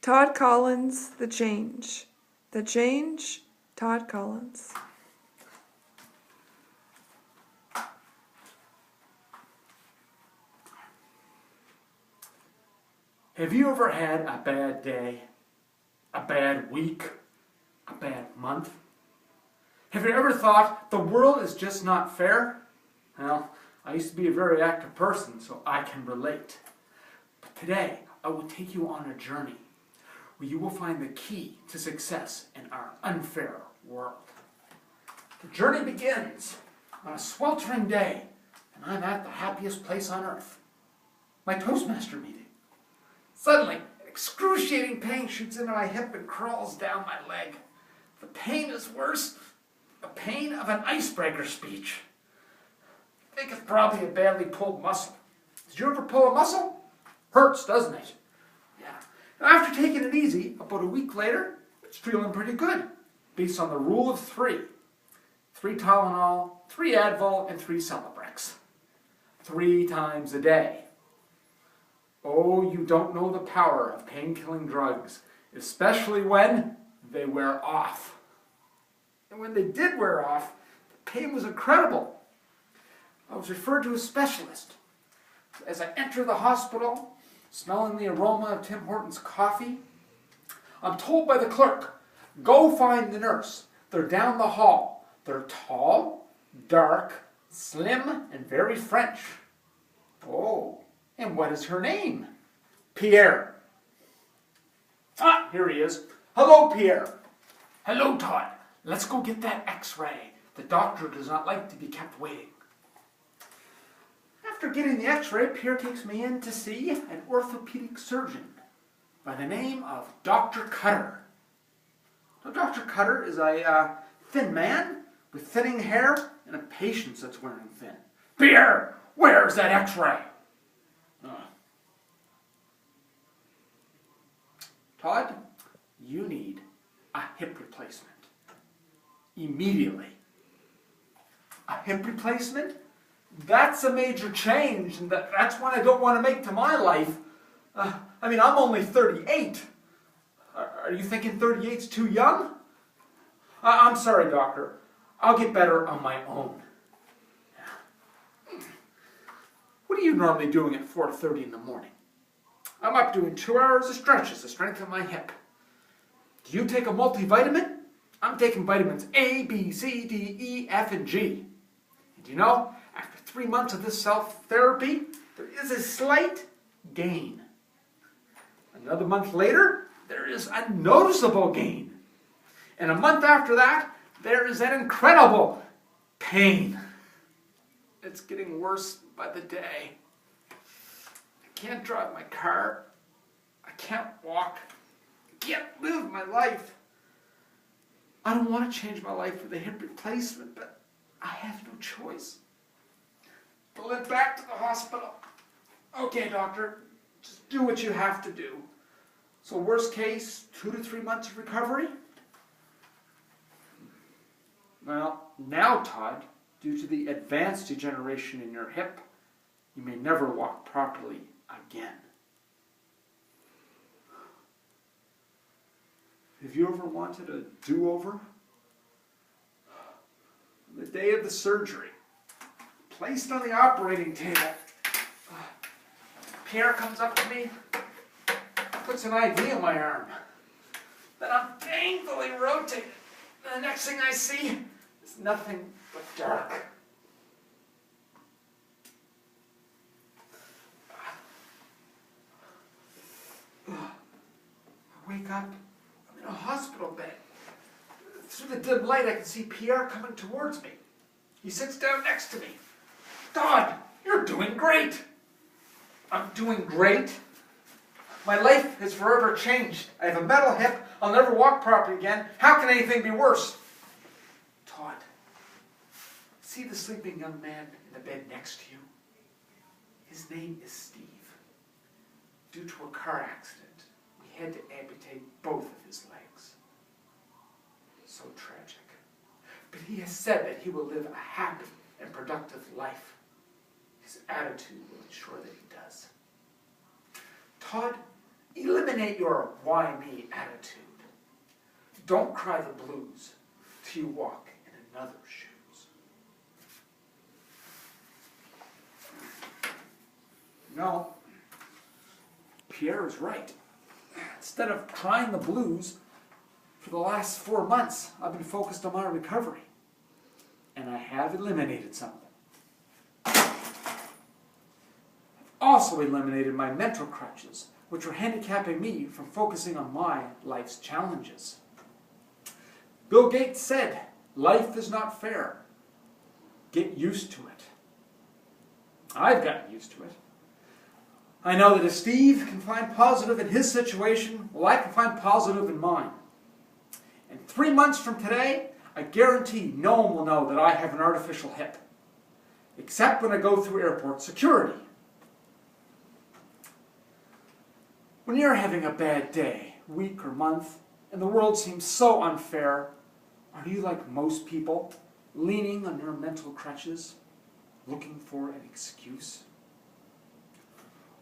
Todd Collins, The Change. The Change, Todd Collins. Have you ever had a bad day, a bad week, a bad month? Have you ever thought the world is just not fair? Well, I used to be a very active person, so I can relate. But today, I will take you on a journey where you will find the key to success in our unfair world. The journey begins on a sweltering day, and I'm at the happiest place on earth, my Toastmaster meeting. Suddenly, excruciating pain shoots into my hip and crawls down my leg. The pain is worse, the pain of an icebreaker speech. I think it's probably a badly pulled muscle. Did you ever pull a muscle? Hurts, doesn't it? Yeah. Now, after taking it easy, about a week later, it's feeling pretty good, based on the rule of 3. 3 Tylenol, 3 Advil, and 3 Celebrex. 3 times a day. Oh, you don't know the power of pain-killing drugs, especially when they wear off. And when they did wear off, the pain was incredible. I was referred to a specialist. As I enter the hospital, smelling the aroma of Tim Hortons coffee, I'm told by the clerk, go find the nurse. They're down the hall. They're tall, dark, slim, and very French. Oh, and what is her name? Pierre. Ah, here he is. Hello, Pierre. Hello, Todd. Let's go get that x-ray. The doctor does not like to be kept waiting. After getting the x-ray, Pierre takes me in to see an orthopedic surgeon by the name of Dr. Cutter. Now, Dr. Cutter is a thin man with thinning hair and a patience that's wearing thin. Pierre, where's that x-ray? Todd, you need a hip replacement. Immediately. A hip replacement? That's a major change, and that's one I don't want to make to my life. I'm only 38. Are you thinking 38's too young? I'm sorry, doctor. I'll get better on my own. What are you normally doing at 4:30 in the morning? I'm up doing 2 hours of stretches to strengthen my hip. Do you take a multivitamin? I'm taking vitamins A, B, C, D, E, F, and G. And you know, after 3 months of this self-therapy, there is a slight gain. Another month later, there is a noticeable gain. And a month after that, there is an incredible pain. It's getting worse by the day. I can't drive my car. I can't walk. I can't live my life. I don't want to change my life with a hip replacement, but I have no choice. Pull it back to the hospital. Okay, doctor, just do what you have to do. So worst case, 2 to 3 months of recovery? Well, now, Todd, due to the advanced degeneration in your hip, you may never walk properly again. Have you ever wanted a do-over? The day of the surgery, placed on the operating table, Pierre comes up to me, puts an IV in my arm. Then I'm painfully rotated. And the next thing I see is nothing but dark. I wake up, I'm in a hospital bed. Through the dim light, I can see Pierre coming towards me. He sits down next to me. Todd, you're doing great. I'm doing great? My life has forever changed. I have a metal hip. I'll never walk properly again. How can anything be worse? Todd, see the sleeping young man in the bed next to you? His name is Steve. Due to a car accident, we had to amputate both of his legs. So tragic. But he has said that he will live a happy and productive life. His attitude will ensure that he does. Todd, Eliminate your why me attitude. Don't cry the blues till you walk in another's shoes. No, Pierre is right. Instead of crying the blues, for the last 4 months, I've been focused on my recovery. And I have eliminated some of them. I've also eliminated my mental crutches, which were handicapping me from focusing on my life's challenges. Bill Gates said, life is not fair. Get used to it. I've gotten used to it. I know that if Steve can find positive in his situation, well, I can find positive in mine. And 3 months from today, I guarantee no one will know that I have an artificial hip, except when I go through airport security. When you're having a bad day, week or month, and the world seems so unfair, are you like most people, leaning on your mental crutches, looking for an excuse?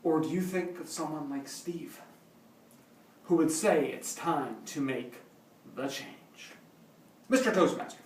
Or do you think of someone like Steve, who would say it's time to make the change? Mr. Toastmaster.